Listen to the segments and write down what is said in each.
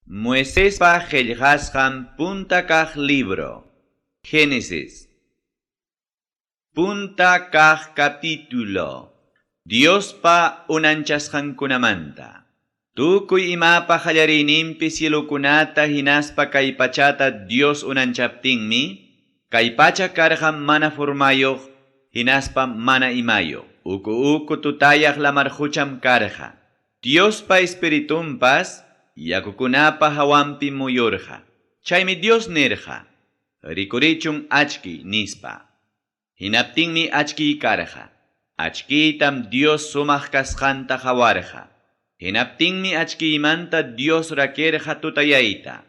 Moiséspa qillqasqan punta kaq libro. Génesis. Punta kaq capítulo. Diospa unanchasqankunamanta. Tukuy imapa qallariyninpi cielukunata hinaspa kay pachata Dios unanchaptinmi, kay pacha karqan mana formayuq, hinaspa mana imayuq. Uku tutayaq lamarhucham karqa. Diospa espiritumpas yakukunapa hawanpi muyurqa. Chaymi Dios nirqa, rikurichun achki nispa. Hinaptinmi achki karqa. Achkitam Dios sumaq kasqanta hawarqa. Hinaptinmi achkiymanta Dios rakirqa tutayayta.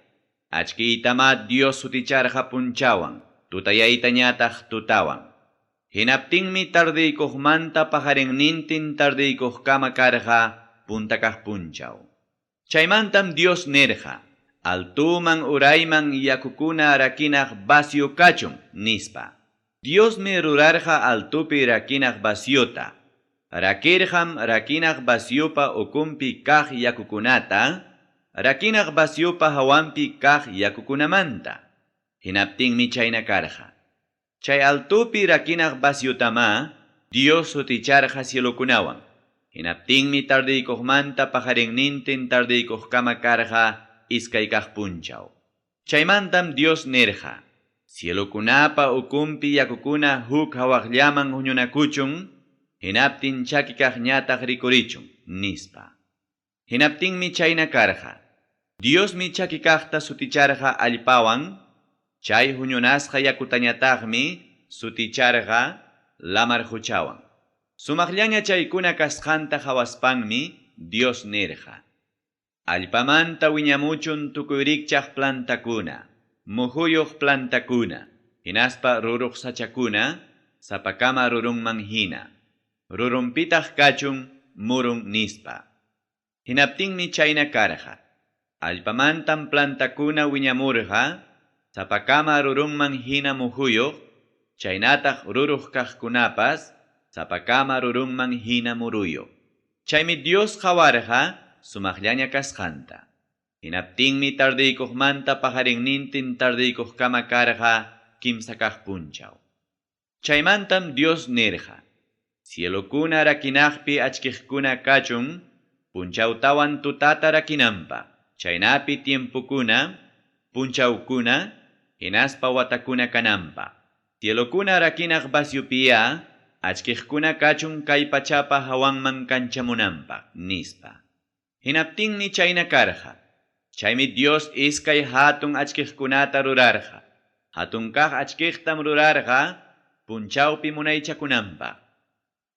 Achkiytama Dios suticharqa punchawan, tutayayta ñataq tutawan. Hinaptinmi tardiykuqmanta pajarinnintin tardiykuqkama karqa punta kaq punchaw. Chaymantam Dios nirqa, altuman urayman yakukuna rakinaq vacío kachun nispa. Dios me rurarqa altupi rakinaq vaciota. Rakirqam rakinaq vaciopa ukumpi kaq yakukunata, rakinaq vaciopa hawanpi kaq yakukunamanta. Hinaptinmi chayna karqa. Chay altupi rakinaq vaciotama Dios suticharqa cielokunawan. Hinaptinmi tardiykuqmanta pajarinnintin tardiykuqkama karqa iskay kaq punchaw. Chaymantam Dios nirqa, cielokunapa ukumpi yakukuna huk hawaqllaman huñunakuchun, hinaptin chaki kaq ñataq rikurichun nispa. Hinaptinmi chayna karqa. Diosmi chaki kaqta suticharqa allpawan, chay huñunasqa yakutañataqmi suticharqa lamar huchawan. Sumaqllaña chaykuna kasqanta hawaspanmi Dios nirqa. Allpamanta wiñamuchun tukuyrikchaq plantakuna, muhuyuq plantakuna, hinaspa ruruq sachakuna, sapakama rurunman hina. Rurumpitaq kachun murun nispa. Hinaptinmi chayna karqa. Allpamantam plantakuna wiñamurqa, sapakama rurunman hina muhuyuq, chaynataq ruruq kaqkunapas, sapakama rurunman hina muruyo. Chaymi Dios hawarqa sumaqllaña kasqanta. Hinaptinmi tardiykuqmanta pajarinnintin tardiykuqkama karqa kimsa kaq punchaw. Chaymantam Dios nirqa, cielokuna rakinaqpi achkiqkuna kachun, punchawtawan tutata rakinanpa. Chaynapi tiempukuna, punchawkuna, hinaspa watakuna kananpa. Cielokuna rakinaq vaciopiya, achkiqkuna kachun kay pachapa hawanman kanchamunanpaq nispa. Hinaptinmi chayna karqa. Chaymi Dios iskay hatun achkiqkunata rurarqa. Hatun kaq achkiqtam rurarqa punchawpi munaychakunanpaq.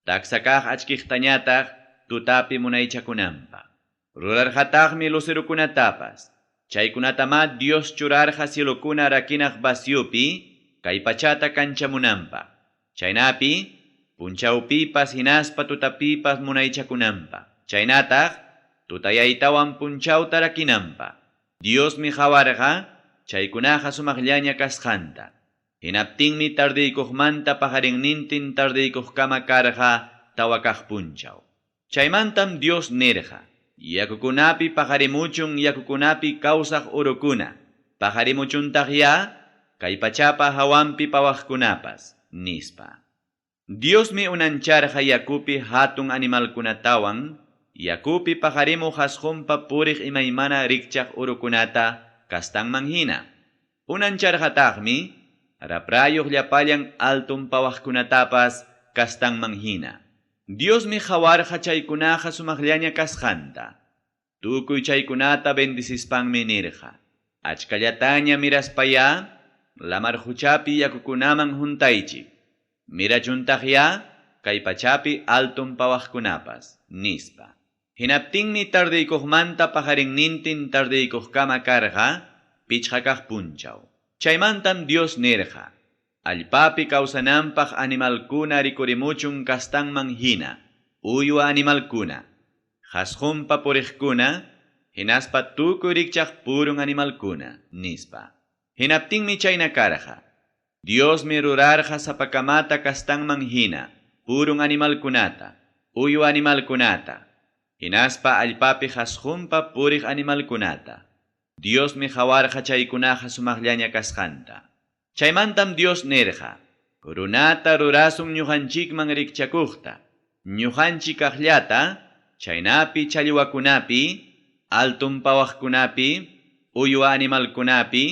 Taksa kaq achkiqtañataq tutapi munaychakunanpaq. Rurarqataqmi lucerukunatapas. Chaykunatama Dios churarqa cielokuna rakinaq vaciopi kay pachata kanchamunanpaq. Chaynapi punchawpipas hinaspa tutapipas munaychakunanpaq. Chaynataq tutayaytawan punchawta rakinanpaq. Diosmi hawarqa chaykunaqa sumaqllaña kasqanta. Hinaptinmi tardiykuqmanta pajarinnintin tardiykuqkama karqa tawa kaq punchaw. Chaymantam Dios nirqa, yakukunapi pajarimuchun yakukunapi kawsaq urukuna. Pajarimuchuntaq ya kay pachapa hawanpi pawaqkunapas nispa. Diosmi unancharqa yakupi hatun animalkunatawan, yakupi pajarimu hasqunpa puriq imaymana rikchaq urukunata kastanman hina. Unancharqataqmi raprayuq llapallan altun pawaqkunatapas kastanman hina. Diosmi hawarqa chaykunaqa sumaqllaña kasqanta. Tukuy chaykunata bendisispanmi nirqa. Achkallataña miraspaya, lamar huchapi yakukunaman juntaychik. Mirachuntaq ya, kay pachapi altun pawaqkunapas nispa. Hinaptinmi tardiykuqmanta pajarinnintin tardiykuqkama karqa, pichqa kaq punchaw. Chaymantam Dios nirqa, allpapi kawsananpaq animalkuna rikurimuchun kastanman hina, uywa animalkuna, hasqunpa puriqkuna, hinaspa tukuy rikchaq purun animalkuna nispa. Hinaptinmi chayna karqa. Diosmi rurarqa sapakamata kastanman hina, purun animalkunata, uywa animalkunata, hinaspa allpapi hasqunpa puriq animalkunata. Dios mi hawarja chaykunaja sumaqllaña kasqanta. Chaymantam Dios nerja, runata rurasum ñuqanchikman rikchakuqta, ñuqanchik kaqllata, chaynapi challwakunapi, altun pawaqkunapi, uywa animalkunapi,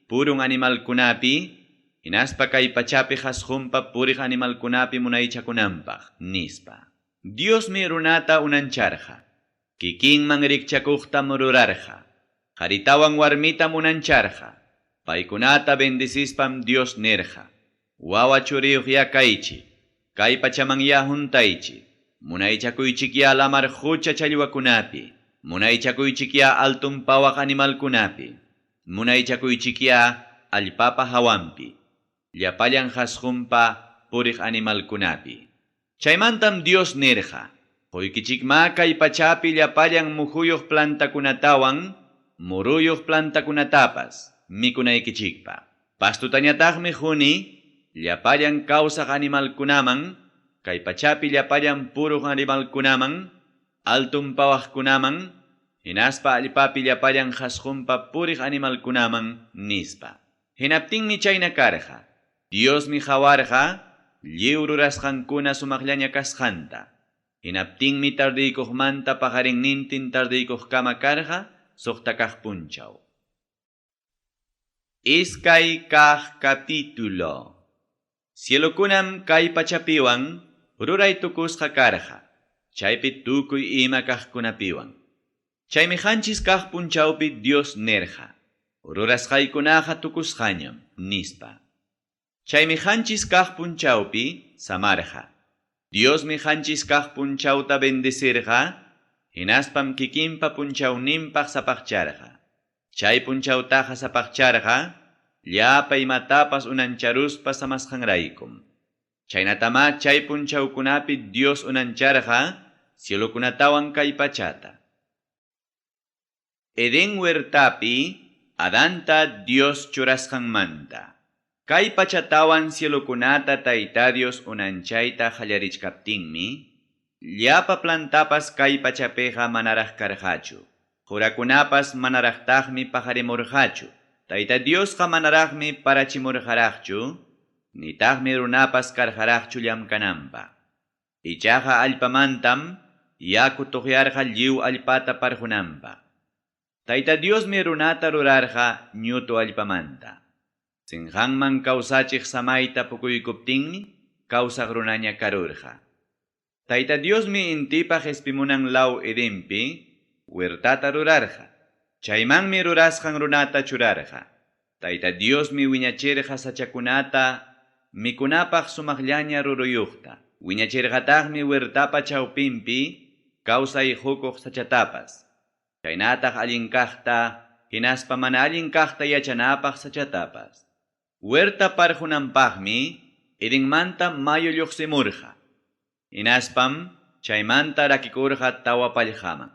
purun animalkunapi, hinaspa kay pachapi hasqunpa puriq animalkunapi munaychakunanpaq, nispa. Dios mi runata unancharja, kikinman rikchakuqtam rurarja, qaritawan warmita munancharja, paykunata bendicispam Dios nerja, wawa churiyuq ya kaychi, kay pachaman ya juntaychi, munaychakuychik ya lamar hucha challwakunapi, munaychakuychik ya altun pawaq animalkunapi, munaychakuychik ya allpapa hawampi, llapallan hasqunpa puriq animalkunapi. Chaymantam Dios nerja, quykichikma kay pachapi llapallan mujuyuq plantakunatawan, muruyuq plantakunatapas, mikunaykichikpa. Pastutañataqmi huni, llapallan kawsaq animalkunaman, kay pachapi llapallan puruq animalkunaman, altun pawaqkunaman, hinaspa allpapi llapallan hasqunpa puriq animalkunaman, nispa. Hinaptinmi chayna karja, Dios mi hawarja, lliw rurasqankuna sumaqllaña kasqanta. Hinaptinmi tardiykuqmanta pajarinnintin tardiykuqkama karja, suqta kaq punchaw. Iskay kaq capítulo. Cielokunam kay pachapiwan, ruray tukusqa karja, chaypi tukuy ima kaqkunapiwan. Chaymi hanchis kaq punchawpi Dios nerja, rurasqaykunaqa tukusqañam, nispa. Chaymi hanchis kaq punchawpi samarja, Dios mi hanchis kaq punchawta bendecirja, hinaspam kikinpa punchawninpaq sapaqcharja. Chay punchawtaqa sapaqcharja, llapa imatapas unancharuspa samasqanraykum. Chaynatama chay punchawkunapi Dios unancharja, cielokunatawan kay pachata. Eden huertapi, Adanta Dios churasqanmanta. Kay pachatawan cielokunata Tayta Dios unanchayta hallarichkaptinmi, llapa plantapas kay pachapeqa manaraq karqachu. Jurakunapas manaraqtaqmi pajarimurqachu. Tayta Diosqa manaraqmi parachimurqaraqchu, nitaqmi runapas karqaraqchu llamkananpaq. Ichaqa allpamantam yaku tuqyarqa lliw allpata parjunanpaq. Tayta Diosmi runata rurarqa ñutu allpamanta. Sinqanman kawsachiq samayta pukuykuptinmi kawsaq runaña karurqa. Tayta Diosmi intipaq espimunan law Edenpi huertata rurarqa. Chaymanmi rurasqan runata churarqa. Tayta Diosmi wiñachirqa sachakunata mikunapaq sumaqllaña ruruyuqta. Wiñachirqataqmi huertapa chawpinpi kawsay hukuq sachatapas. Chaynataq allin kaqta, hinaspa mana allin kaqta yachanapaq sachatapas. Huerta parjunanpaqmi Edenmanta mayo lluqsimurqa. Hinaspam chaymanta rakikurqa tawa pallqaman.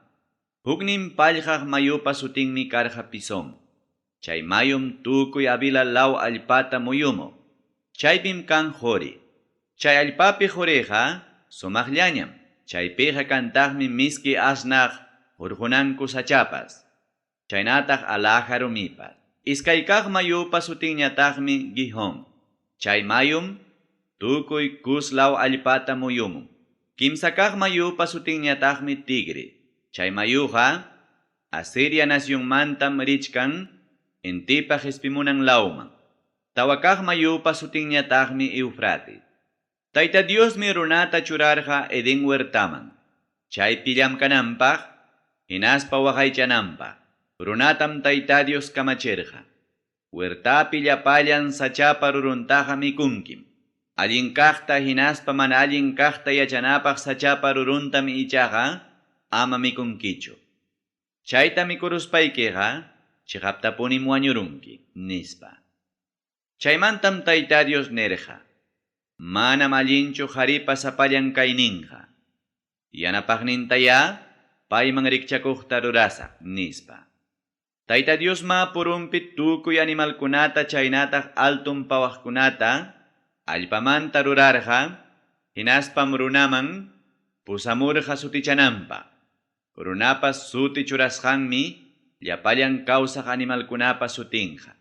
Huknin pallqaq mayupa sutinmi karqa Pisón. Chay mayum tukuy Avila law allpata muyumo. Chaypim kan Jori. Chay allpapi Joreqa sumaqllañam. Chaypiqa kantaqmi miski asnaq urjunanku sachapas. Chaynataq alaja rumipas. Iskay kaq mayupa sutinñataqmi Gihón. Chay mayum tukuy kuslaw allpata muyumum. Kimsa kaq mayupa sutinñataqmi Tigre. Chay mayuqa Asiria nacionmantam richkan intipaq espimunan lawman. Tawa kaq mayupa sutinñataqmi Eufrates. Tayta Diosmi runata churarqa Eden huertaman. Chaypi llamkananpaq, hinaspa waqaychananpaq. Runatam Tayta Dios kamachirqa. Huertapi llapallan sachapa ruruntaqa mikunkim. Allin kaqta hinaspa mana allin kaqta yachanapaq sachapa ruruntam ichaqa ama mikunkichu. Chayta mikuruspaykiqa chiqaptapunim wañurunki, nispa. Chaymantam Tayta Dios nerqa. Manam allinchu qharipa sapallan kayninqa. Yanapaqnintaya payman rikchakuqta rurasaq, nispa. Tayta Dios ma purumpit tukuy animalkunata chaynataq altun pawaqkunata allpamanta rurarqa, hinaspam runaman pusamurqa sutichananpaq. Runapas suti churasqanmi llapallan kawsaq animalkunapa sutinqa.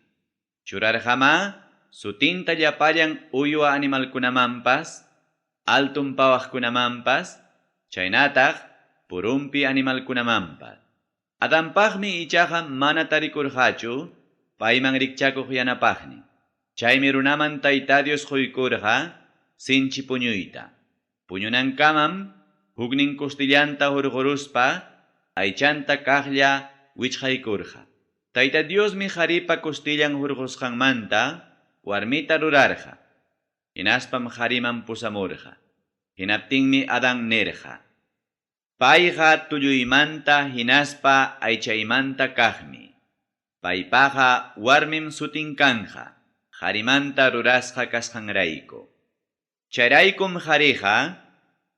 Churarqama sutinta llapallan uywa animalkunamanpas, altun pawaqkunamanpas, chaynataq purumpi animalkunamanpas. Adanpaqmi ichaqa mana tarikurqachu, payman rikchakuq yanapaqnin. Chaymi runaman Tayta Dios quykurqa sinchi puñuyta. Puñunankamam huknin kustillanta hurquruspa aychanta kaqlla wichqaykurqa. Tayta Diosmi qharipa kustillan hurqusqanmanta warmita rurarqa. Hinaspam qhariman pusamurqa. Hinaptinmi Adán nerqa. Payqa tulluymanta hinaspa aychaymanta kaqmi. Paypaqa warmim sutin kanqa. Qharimanta rurasqa kasqanrayku. Chayraykum qhariqa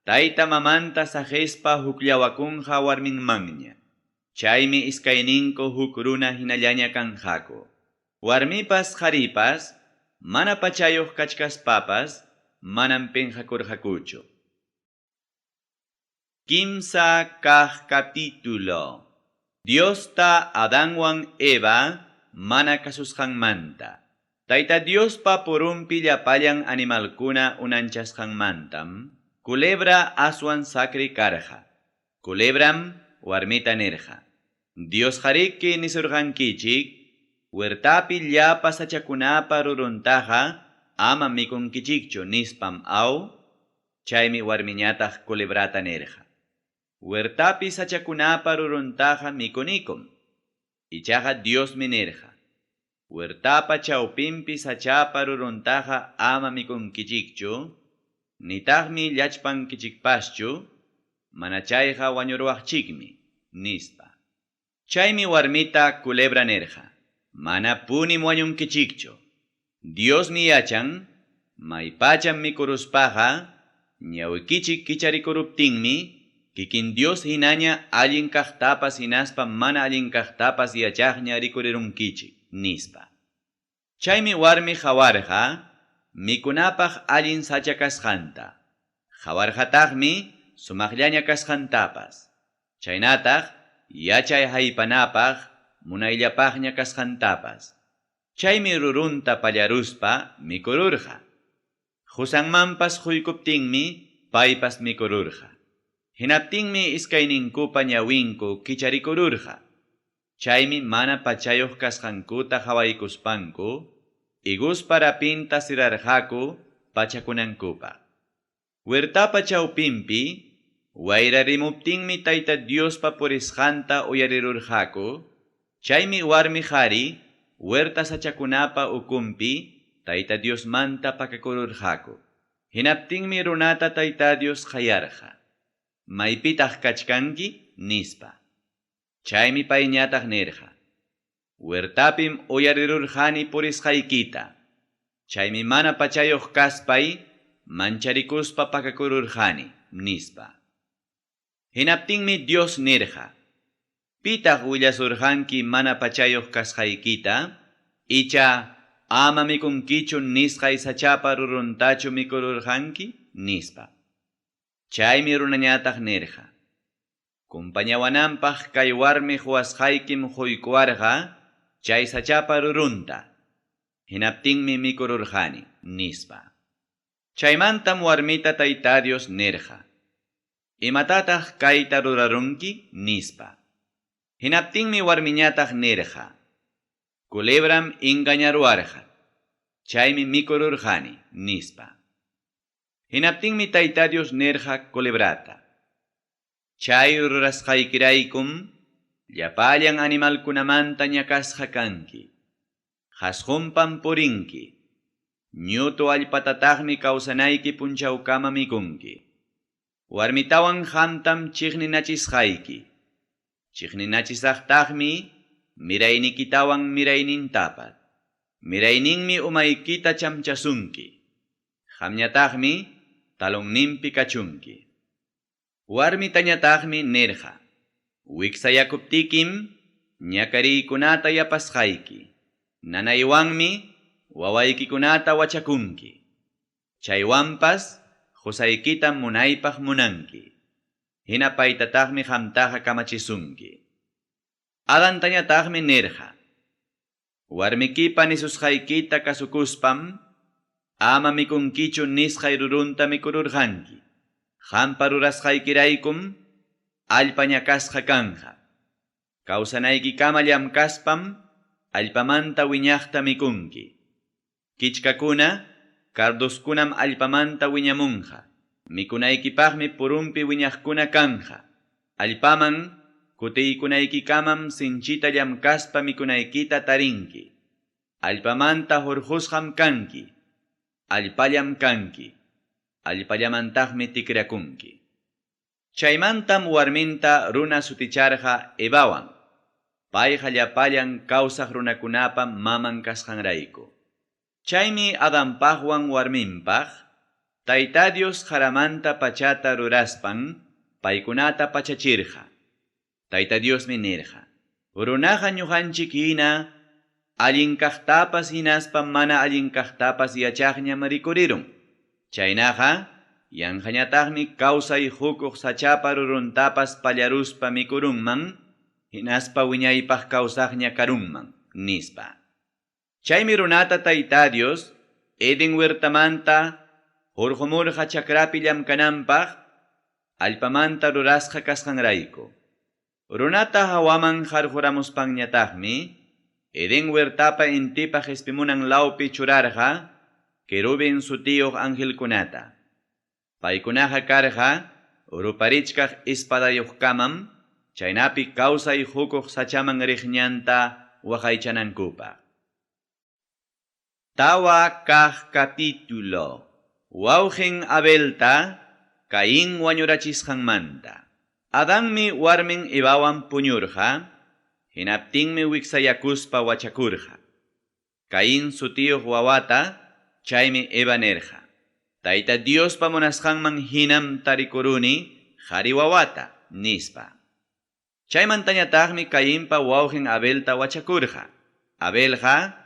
tayta mamanta saqispa hukllawakunqa warminmanña. Chaymi iskayninku huk runa hinallaña kanqaku. Warmipas qharipas mana pachayuq kachkaspapas manam penqakurqakuchu. Kimsa kaq capítulo. Diosta Adánwan Eva mana kasusqanmanta. Tayta Diospa purumpi llapallan animalkuna unanchasqanmantam culebra aswan saqri karqa. Culebram warmita nerqa. Dios qhariki nisurqankichik, huertapi llapa sachakunapa ruruntaqa ama mikunkichikchu nispam aw, chaymi warmiñataq culebrata nerqa. Huertapi sachakunapa ruruntaqa mikunikum, ichaqa Diosmi nerqa. Huertapa chawpinpi sachapa ruruntaqa ama mikunkichikchu, nitaqmi llachpankichikpaschu, mana chayqa wañurwaqchikmi, nispa. Chaymi warmita culebra nerqa. Mana punim wañunkichikchu. Diosmi yachan, maypacham mikuruspaqa, ñawikichik kicharikuruptinmi, kikin Dios hinaña allin kaqtapas hinaspa mana allin kaqtapas yachaqña rikurirunkichik, nispa. Chaymi warmi qawarqa, mikunapaq allin sachakasqanta. Qawarqataqmi sumaqllaña kasqantapas. Chaynataq yachay haypanapaq munayllapaqña kasqantapas. Chaymi rurunta pallaruspa mikururqa. Qusanmanpas quykuptinmi paypas mikururqa. Hinaptinmi iskayninkupa ñawinku kicharikururqa. Chaymi mana pachayuq kasqankuta qhawaykuspanku, iguspa rapinta sirarqaku pachakunankupaq. Huertapa chawpinpi, wayrarimuptinmi Tayta Diospa purisqanta uyarirurqaku, chaymi warmi qhari, huerta sachakunapa ukumpi, Tayta Diosmanta pakakururqaku. Hinaptinmi runata Tayta Dios qayarqa. Maypitaq kachkanki? Nispa. Chaymi payñataq nerqa. Huertapim uyarirurqani purisqaykita. Chaymi mana pachayuq kaspay, mancharicuspa pakakururqani, nispa. Hinaptinmi Dios nerqa. Pitaq willasurqanki mana pachayuq kasqaykita, icha ama mikunkichu nisqay sachapa ruruntachu mikururqanki, nispa. Chaymi runañataq nerqa. Kumpañawananpaq kay warmi huasqaykim quykuwarqa, chay sachapa rurunta. Hinaptinmi mikururqani, nispa. Chaymantam warmita Tayta Dios nerqa. Imatataq kayta rurarunki, nispa. Hinaptinmi warmiñataq nerqa. Culebram engañaruarqa. Chaymi mikururqani, nispa. Hinaptinmi Tayta Dios nerqa culebrata. Chay rurasqaykiraykum, llapallan animalkunamanta ñakasqa kanki. Qhasqunpam purinki. Ñutu allpatataqmi kawsanayki punchawkama mikunki. Warmitawan qamtam chiqninachisqayki. Chiqninachisaqtaqmi miraynikitawan miraynintapat. Mirayninmi umaykita chamchasunki. Qamñataqmi talonninpi kachunki. Warmitañataqmi nerqa. Wiksayakuptikim ñakariykunata yapasqayki. Nanaywanmi wawaykikunata wachakunki. Chaywanpas qusaykita munaypaq munanki. Hina paytataqmi qamtaqa kamachisunki. Adantañataqmi nirqa. Warmikipa nisusqaykita kasukuspam, ama mikunkichu nisqay rurunta mikururqanki. Qampa rurasqaykiraykum allpa ñakasqa kanja. Kawsanaykikama llamkaspam allpamanta wiñaqta mikunki. Kichkakuna karduskunam allpamanta wiñamunqa. Mikunaykipaqmi purumpi wiñaqkuna kanja. Allpaman kutiykunaykikamam sinchita llamkaspa mikunaykita tarinki. Allpamanta hurqusqam kanki. Allpallam kanki. Allpallamantaqmi tikrakunki. Chaymantam warminta runa suticharqa Evawan. Payqa llapallan kawsaq runakunapa maman kasqanrayku. Chaymi Adanpaqwan warminpaq Tayta Dios qaramanta pachata ruraspan paykunata pachachirqa. Tayta Diosmi nirqa. Runaqa ñuqanchik hina allinkaqtapas hinaspa mana allinkaqtapas yachaqñam rikurirun. Chaynaqa yanqañataqmi kawsay hukuq sachapa ruruntapas pallaruspa mikurunman, hinaspa wiñaypaq kawsaqña karunman, nispa. Chaymi runata Tayta Dios Eden huertamanta hurqumurqa chakrapi llamkananpaq allpamanta rurasqa kasqanrayku. Runata hawaman qarquramuspanñataqmi Eden huertapa intipaq ispimunan lawpi churarqa querubin sutiyuq angelkunata. Paykunaqa karqa ruparichkaq ispadayuqkamam chaynapi kawsay hukuq sachaman riqñanta waqaychanankupaq. Tawa kaq capítulo. Wawqin Abelta Caín wañurachisqanmanta. Adanmi warmin Evawan puñurqa, hinaptinmi wiksayakuspa wachakurqa. Caín sutiyuq wawata chaymi Eva nerqa. Tayta Diospa munasqanman hinam tarikuruni qhari wawata, nispa. Chaymantañataqmi Caínpa wawqin Abelta wachakurqa. Abelqa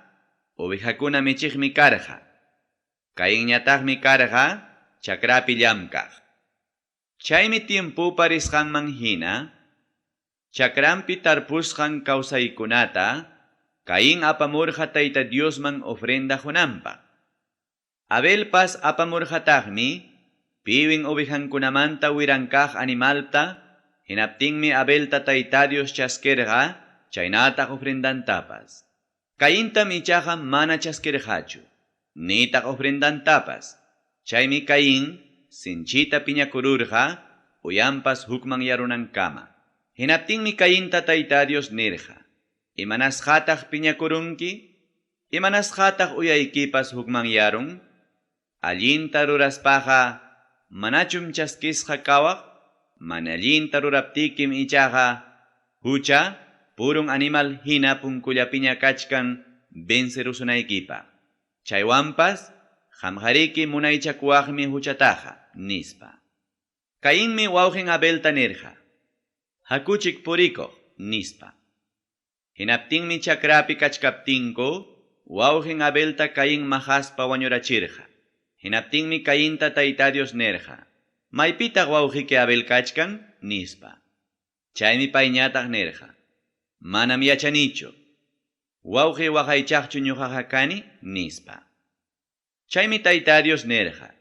ovejakuna michiqmi karqa. Caínñataqmi karqa chakrapi llamkaq. Chaymi tiempupa risqanman hina, chakrampi tarpusqan kawsaykunata, Caín apamurqa Tayta Diosman ofrenda hunanpaq. Abelpas apamurqataqmi, piwin ovejankunamanta wirankaq animalta, hinaptinmi Abelta Tayta Dios chaskerqa, chaynataq ofrendantapas. Caíntam ichaqa mana chaskerqachu, nitaq ofrendantapas. Chaymi Caín sinchita piñakururqa, uyampas hukman yarunankama. Hinaptinmi Caínta Tayta Dios nirqa. Imanasqataq piñakurunki, imanasqataq uyaykipas hukman yarun, allinta ruraspaqa manachum chaskisqa kawaq, mana allinta ruraptikim ichaqa hucha, purun animal hina punkullapiña kachkan vencerusunaykipaq. Chaywanpas qamqariki munaychakuwaqmi huchataqa, nispa. Caínmi wawqin Abelta nirqa. Hakuchik purikuq, nispa. Hinaptinmi chakrapi kachkaptinku, wawqin Abelta Caín mahaspa wañurachirqa. Hinaptinmi Caínta Tayta Dios nirqa. Maypitaq wawqiki Abel kachkan, nispa. Chaymi payñataq nirqa. Manam yachanichu. Wawqi waqaychaqchu ñuqaqa kani, nispa. Chaymi Tayta Dios nirqa.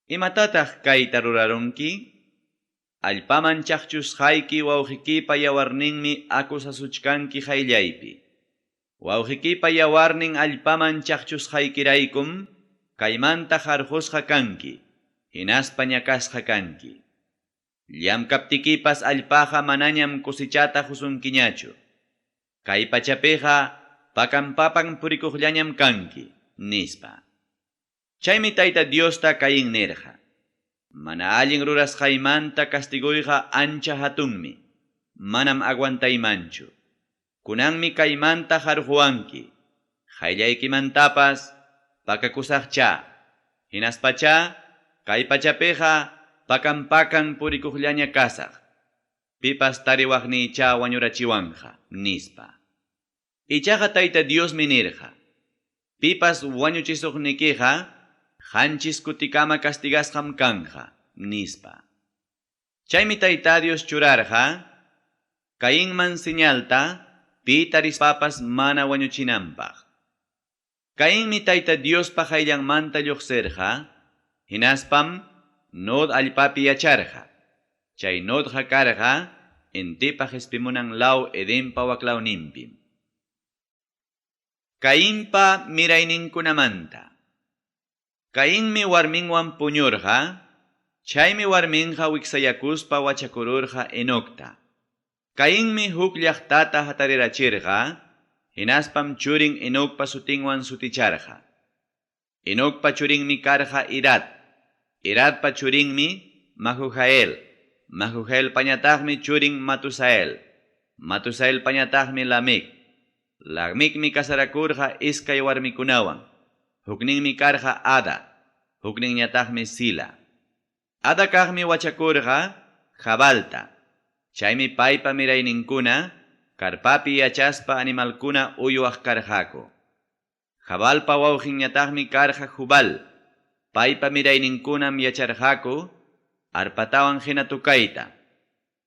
Imatataq kayta rurarunki? Allpaman chaqchusqayki wawqikipa yawarninmi akusasuchkanki hayllaypi. Wawqikipa yawarnin allpaman chaqchusqaykiraykum, kaymanta harqusqa kanki, hinaspa ñakasqa kanki. Llamkaptikipas allpaqa manañam kusichata husunkiñachu. Kay pachapiqa pakan purikuqllañam kanki, nispa. Chaymi Tayta Diosta Caín nirqa. Mana allin rurasqaymanta castiguyqa ancha hatunmi. Manam aguantaymanchu. Kunanmi kaymanta harquwanki. Hayllaykimantapas pakakusaqcha. Hinaspacha kay pachapiqa pakan purikuqllaña kasaq. Pipas tariwaqniycha wañurachiwanqa, nispa. Ichaqa Tayta Diosmi nirqa. Pipas wañuchisuqnikiqa hanchis kutikama castigasqam kanja, nispa. Chaymi Tayta Dios churarqa, Cainman señalta, pitaris papas mana wañuchinampaq. Cainmi tayta Dios pajayllanmanta lluqsirqa, hinaspam nod allpapi yacharqa. Chay nodqa karqa, entipaq espimunan law Edenpa waklawninpim. Cainpa mirayninkunamanta. Cainmi warminwan puñurqa, chaymi warminqa wiksayakuspa wachakururqa Enocta. Cainmi huk llaqtata hatarirachirqa, hinaspam churin Enocpa sutinwan suticharqa. Enocpa churinmi karqa Irad, Iradpa churinmi Mahujael, Mahujael pañataqmi churin Matusael, Matusael pañataqmi Lamec, Lamecmi kasarakurqa iskay warmikunawan, hukninmi karqa Ada, hukninñataqmi Sila. Ada kaqmi wachakurqa Jabalta, chaymi paypa mirayninkuna, karpapi yachaspa animalkuna uyuaq karqaku. Jabalpa wawqinñataqmi karqa Jubal, paypa mirayninkunam yacharqaku, arpatawan hina tukayta.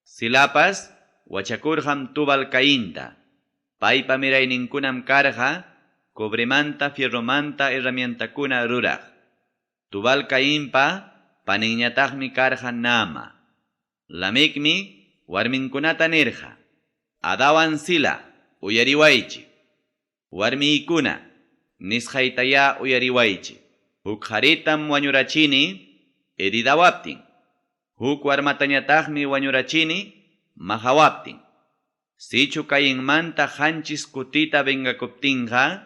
Silapas wachakurqam Tubal Cainta, paypa mirayninkunam karqa, cobremanta fierromanta herramientakuna ruraq. Tubal Cainpa paninñataqmi karqa Nama. Lamecmi warminkunata nirqa, Adawan Sila uyariwaychi. Warmiykuna nisqaytaya uyariwaychi. Huk haritam wañurachini eridawaptin. Huk warmatañataqmi wañurachini mahawaptin. Sichu Cainmanta hanchis kutita vengakuptinqa,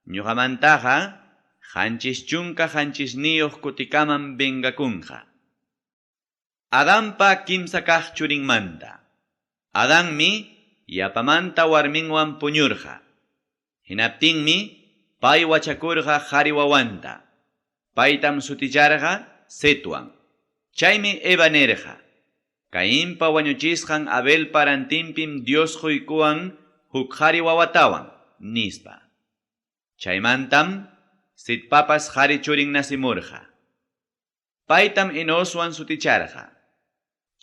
ñuqamantaqa hanchis chunka hanchisniyuq kutikaman vengakunqa. Adanpa kimsa kaq churinmanta. Adanmi yapamanta warminwan puñurqa. Hinaptinmi pay wachakurqa qhari wawanta. Paytam suticharqa Setwan. Chaymi Eva nirqa. Cainpa wañuchisqan Abel parantinpim Dios quykuwan huk qhari wawatawan nispa. Chaymantam Setpapas qhari churin nasimurqa. Paytam Enoswan suticharqa.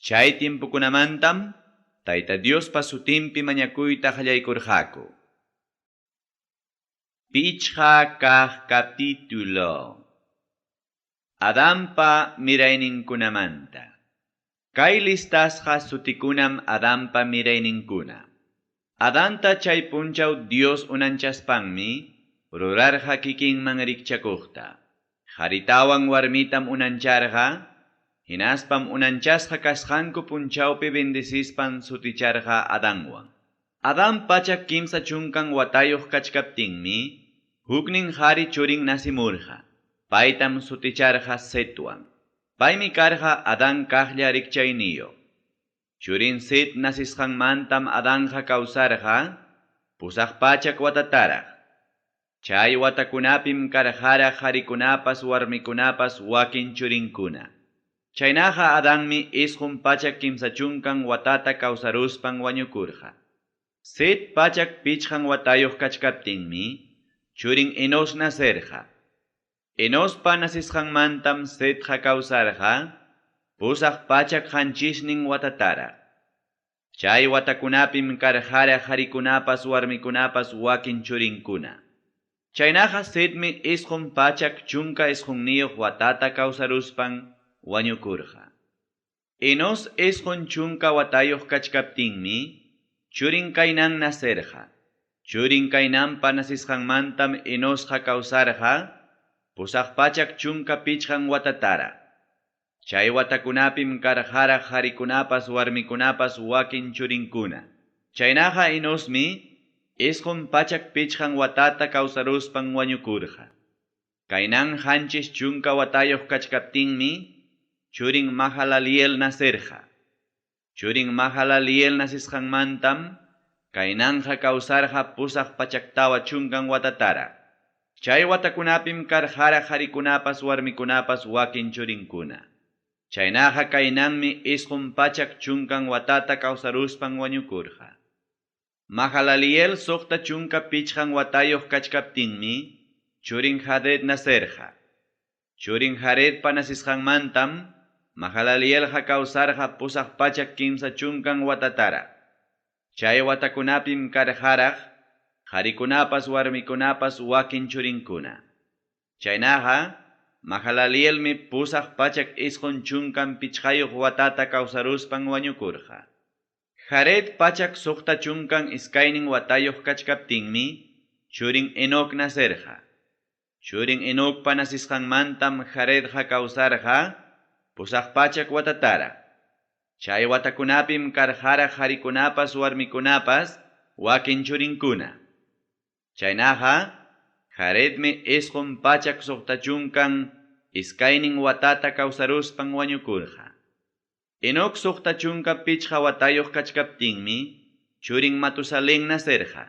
Chay tiempukunamantam Tayta Diospa sutinpi mañakuyta qallaykurqaku. Pichqa kaq capítulo. Adanpa mirayninkunamanta. Kay listasqa sutikunam Adanpa mirayninkuna. Adanta chay punchaw Dios unanchaspanmi rurarqa kikinman rikchakuqta. Qharitawan warmitam unancharqa, hinaspam unanchasqa kasqanku punchawpi bendisispan suticharqa Adanwan. Adan pachak kimsa chunkan watayuq kachkaptinmi, huknin qhari churin nasimurqa. Paytam suticharqa Setwan. Paymi karqa Adan kaqlla rikchayniyo. Churin Set nasisqanmantam Adanqa kawsarqa, pusaq pachak watataraq. Chay watakunapim karqara qharikunapas warmikunapas wakin churinkuna. Chaynaqa Adanmi isqun pachak kimsa chunkan watata kawsaruspan wañukurqa. Set pachak pichqan watayuq kachkaptinmi, churin Enos naserqa. Enospa nasisqanmantam Setqa kawsarqa, pusaq pachak hanchisnin watatara. Chay watakunapim karqara qharikunapas warmikunapas wakin churinkuna. Chaynaqa Setmi isqun pachak chunka isqunniyuq watata kawsaruspan wañukurqa. Enos isqun chunka watayuq kachkaptinmi, churin Cainan naserqa. Churin Cainanpa nasisqanmantam Enosqa kawsarqa, pusaq pachak chunka pichqan watatara. Chay watakunapim karqara qharikunapas warmikunapas wakin churinkuna. Chaynaqa Enosmi isqun pachak pichqan watata kawsaruspan wañukurqa. Cainan hanchis chunka watayuq kachkaptinmi, churin Mahalaliel naserqa. Churin Mahalaliel nasisqanmantam, Cainanqa kawsarqa pusaq pachaktawa chunkan watatara. Chay watakunapim karqara qharikunapas warmikunapas wakin churinkuna. Chaynaqa Cainanmi isqun pachak chunkan watata kawsaruspan wañukurqa. Mahalaliel suqta chunka pichqan watayuq kachkaptinmi, churin Jared naserqa. Churin Jaredpa nasisqanmantam, Mahalalielqa kawsarqa pusaq pachak kimsa chunkan watatara. Chay watakunapim karjaraq, qarikunapas warmikunapas wakin churinkuna. Chaynaqa, mahalaliyelmi pusaq pachak isqun chunkan pichqayuq watata kawsaruspan wañukurqa. Jared pachak suqta chunkan iskaynin watayuq kachkaptinmi, churin Enoc nacerqa. Churin Enocpa nasisqanmantam Jaredqa kawsarqa, pusaq pachak watatara. Chay watakunapim karjaraq qarikunapas warmikunapas wakin churinkuna. Chaynaqa, Jaredmi isqun pachak suqta chunkan iskaynin watata kawsaruspan wañukurqa. Enoc suqta chunka pichqa watayuq kachkaptinmi, churin Matusalén nacerqa.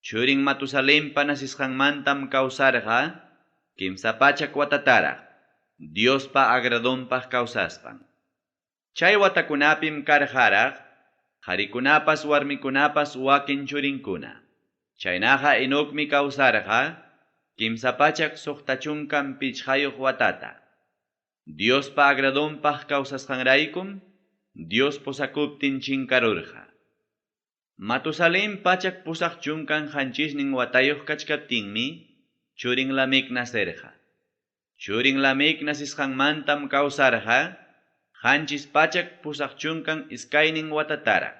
Churin Matusalénpa nasisqanmantam kawsarqa, kimsa pachak watataraq, Diospa agradonpaq kawsaspan. Chay watakunapim karjaraq, qarikunapas warmikunapas wakin churinkuna. Chaynaqa Enocmi kawsarqa, kimsa pachak suqta chunkan pichqayuq watata. Diospa agradonpaq kawsasqanraykum, Dios pusakuptin chinkarurqa. Matusalén pachak pusaq chunkan hanchisnin watayuq kachkaptinmi, churin Lamec nacerqa. Churin Lamec nasisqanmantam kawsarqa, hanchis pachak pusaq chunkan iskaynin watatara.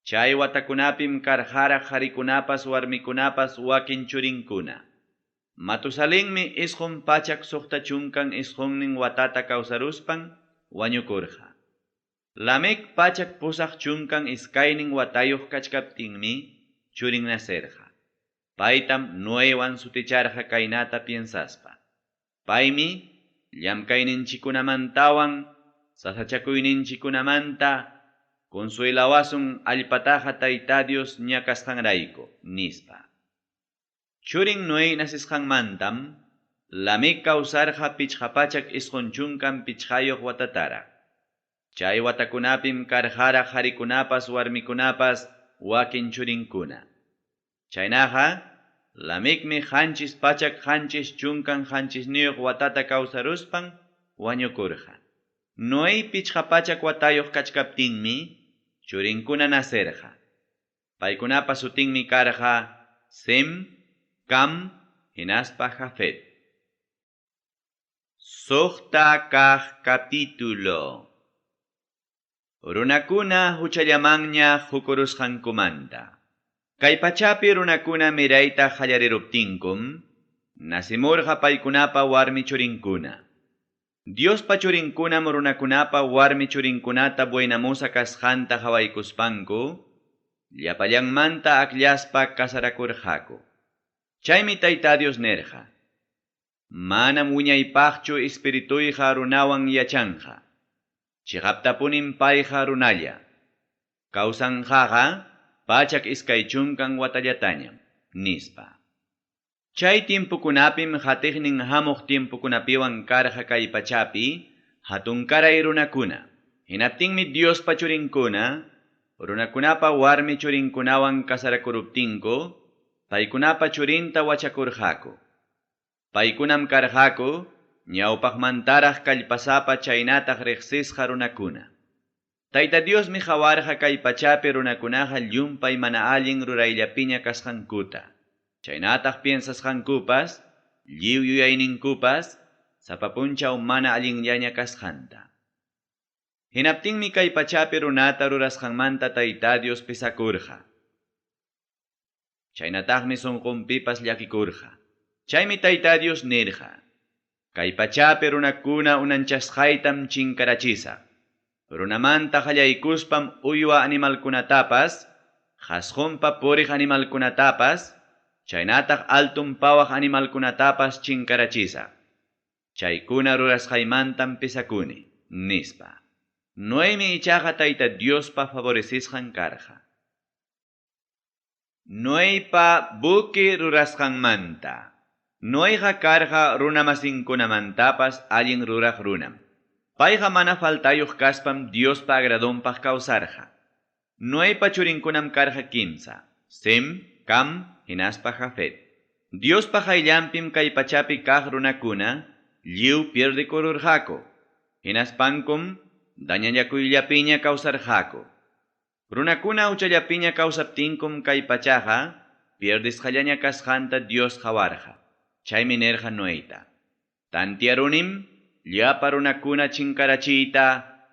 Chay watakunapim karjaraq qarikunapas warmikunapas wakin churinkuna. Matusalénmi isqun pachak suqta chunkan isqunnin watata kawsaruspan wañukurqa. Lamec pachak pusaq chunkan iskaynin watayuq kachkaptinmi churin nacerqa. Paytam Noewan suticharqa kaynata piensaspa. Paymi llamkayninchikunamantawan sasachakuyninchikunamanta consuelawasun allpataqa Tayta Dios ñakasqanrayku nispa. Churin Noé nasisqanmantam Lamec kawsarqa pichqapachak isqun chunkan pichqayuq watatara. Chay watakunapim karjaraq qarikunapas warmikunapas wakin churinkuna. Chaynaqa, Lamecmi hanchis pachak hanchis chunkan hanchisniyuq watata kawsaruspan wañukurqa. Noé pichqapachak watayuq kachkaptinmi churinkuna nacerqa. Paykunapa sutinmi karqa Sem, Cam, hinaspa Jafet. Suqta kaq capítulo. Runakuna huchallamanña hukurusqankumanta. Kay pachapi runakuna mirayta qallariruptinkum, nasimurqa paykunapa warmi churinkuna. Diospa churinkunam runakunapa warmi churinkunata buenamusa kasqanta hawaykuspanku, llapallanmanta akllashpa kasarakurqaku. Chaymi Tayta Dios nerqa. Manam wiñaypaqchu espirituyqa runawan yachanqa. Chiqaptapunin payqa runalla. Kawsanqaqa pachak iskay chunkan watallatañam, nispa. Chay tiempukunapim hatiqnin hamuq tiempukunapiwan karqa kay pachapi hatunkaray runakuna. Hinaptinmi Diospa churinkuna, runakunapa warmi churinkunawan kasarakuruptinku, paykunapa churinta wachakurqaku. Paykunam karqaku, ñawpaqmantaraq kallpasapa chaynataq riqsisqa runakuna. Tayta Diosmi hawarqa kay pachapi runakunaqa llumpay mana allin rurayllapiña kasqankuta. Chaynataq piensasqankupas, lliw yuyayninkupas, sapapunchaw mana allinllaña kasqanta. Hinaptinmi kay pachapi runata rurasqanmanta Tayta Dios pisakurqa. Chaynataqmi sunqunpipas llakikurqa. Chaymi Tayta Dios nirqa. Kay pachapi runakuna unanchasqaytam chinkarachisa. Runamanta qallaykuspam uywa animalkunatapas, qasqunpa puriq animalkunatapas, chaynataq altun pawaq animalkunatapas chinkarachisa. Chaykuna rurasqaymantam pisakuni, nispa. Noemi ichaqa Tayta Diospa favorecisqan karqa. Noépa buki rurasqanmanta. Noéqa karqa runamasinkunamantapas allin ruraq runam. Payqa mana faltayuq kaspam Diospa agradonpaq kawsarqa. Noépa churinkunam karqa kimsa, Sem, Cam, hinaspa Jafet. Diospa qayllanpim kay pachapi kaq runakuna lliw pierdikururqaku. Hinaspankum dañallakuyllapiña kawsarqaku. Runakuna uchallapiña kawsaptinkum kay pachaqa pierdisqallaña kasqanta Dios qawarqa. Chaymi nerqa Noéta. Tantiarunim llapa runakuna chinkarachiyta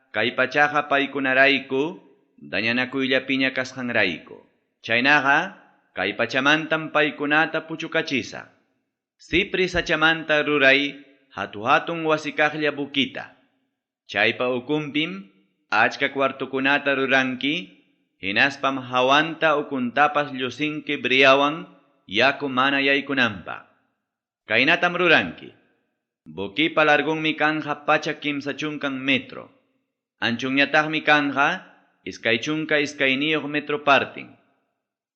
kay pachaqa paykunarayku dañanakuyllapiña kasqanrayku. Chaynaqa kay pachamantam paykunata puchukachisa. Sipri sachamanta ruray hatun wasikaqlla bukita. Chaypa ukumpim achka kwartukunata ruranki, hinaspam hawanta ukuntapas llusinki briawan yaku mana yaykunanpaq. Kaynatam ruranki. Bukipa largunmi kanja pacha kimsa chunkan metro. Anchunñataqmi kanja iskay chunka iskayniyuq metro partin.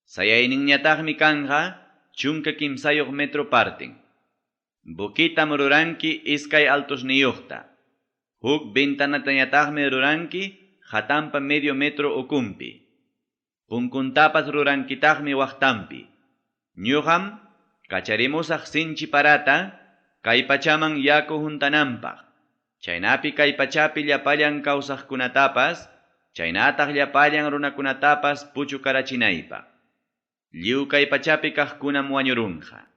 Sayayninñataqmi kanja chunka kimsayuq metro partin. Bukitam ruranki iskay altusniyuqta. Huk ventanatañataqmi ruranki hatampa medio metro ukumpi. Punkuntapas rurankitaqmi waqtampi. Ñuqam kacharimusaq sinchi parata kay pachaman yaku juntananpaq. Chaynapi kay pachapi llapallan kawsaqkunatapas, chaynataq llapallan runakunatapas puchukarachinaypaq. Lliw kay pachapi kaqkunam wañurunqa.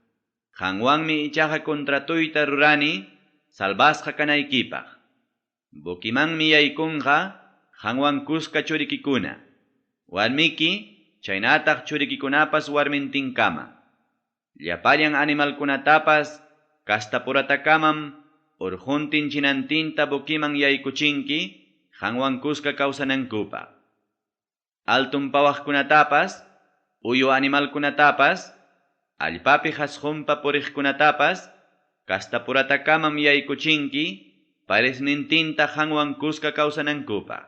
Qanwanmi ichaqa kontratuyta rurani salvasqa kanaykipaq. Bukimanmi yaykunqa qanwan kuska churikikuna. Warmiki chaynataq churikikunapas warmintinkama. Llapallan animalkunatapas kastapuratakamam urjuntin chinantinta bukiman yaykuchinki qanwan kuska kawsanankupaq. Altun pawaqkunatapas, uyu animalkunatapas, allpapi hasqunpa puriqkunatapas kastapuratakamam yaykuchinki parisnintinta qanwan kuska kawsanankupaq.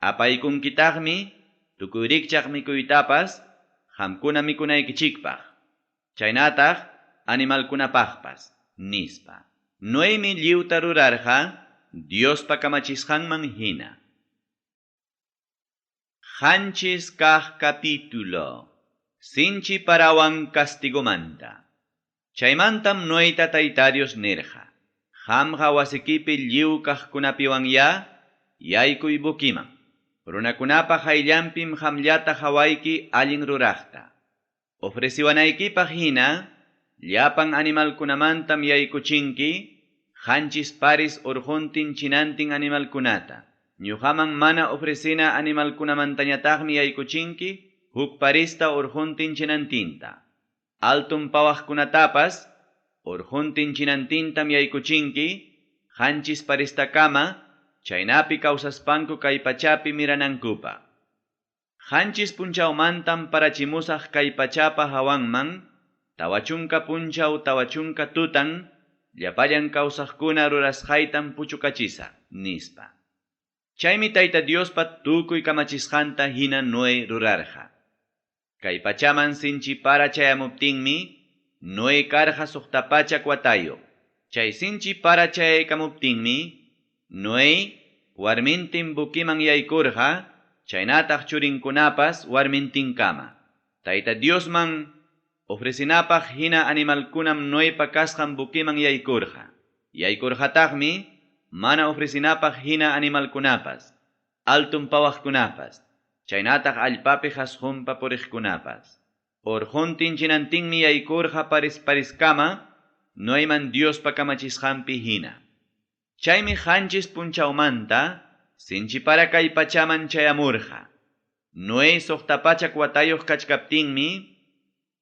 Apaykunkitaqmi tukuyrikchaq mikuytapas qamkuna mikunaykichikpaq. Chaynataq animalkunapaqpas nispa. Noemi lliwta rurarqa Diospa kamachisqanman hina. Qanchis kaq capítulo. Sinchi parawan castigomanta. Chaymantam Noéta tayta Dios nerqa. Qamqa wasikipi lliw kaqkunapiwanya yaykuy bukiman. Runakunapa hayllanpim qamllata hawayki allin ruraqta. Ofreciwanaykipaq hina llapan animalkunamantam yaykuchinki qanchis paris urjuntin chinantin animalkunata. Ñuqaman mana ofrecina animalkunamantañataqmi yaykuchinki huk parista urjuntin chinantinta. Altun pawaqkunatapas urjuntin chinantintam yaykuchinki qanchis paristakama chaynapi kawsaspanku kay pachapi miranankupa. Qanchis punchawmantam parachimusaq kay pachapa hawanman tawachunka punchaw tawachunka tutan llapallan kawsaqkuna rurasqaytam puchukachisa nispa. Chaymi tayta Diospa tukuy kamachisqanta hina Noé rurarqa. Kay pachaman sinchi para chayamuptinmi Noé karqa suqtapachak watayuq. Chay sinchi para chayaykamuptinmi Noé warmintin bukiman yaykurqa, chaynataq churinkunapas warmintinkama. Tayta Diosman ofrecinapaq hina animalkunam Noépa kasqan bukiman yaykurqa. Yaykurqataqmi mana ofrecinapaq hina animalkunapas, altun pawaqkunapas, chaynataq allpapi hasqunpa puriqkunapas. Urjuntin chinantinmi yaykurqa pariskama, Noéman Diospa kamachisqanpi hina. Chaymi qanchis punchawmanta sinchipara kay pachaman chayamurqa. Noé suqtapachak watayuq kachkaptinmi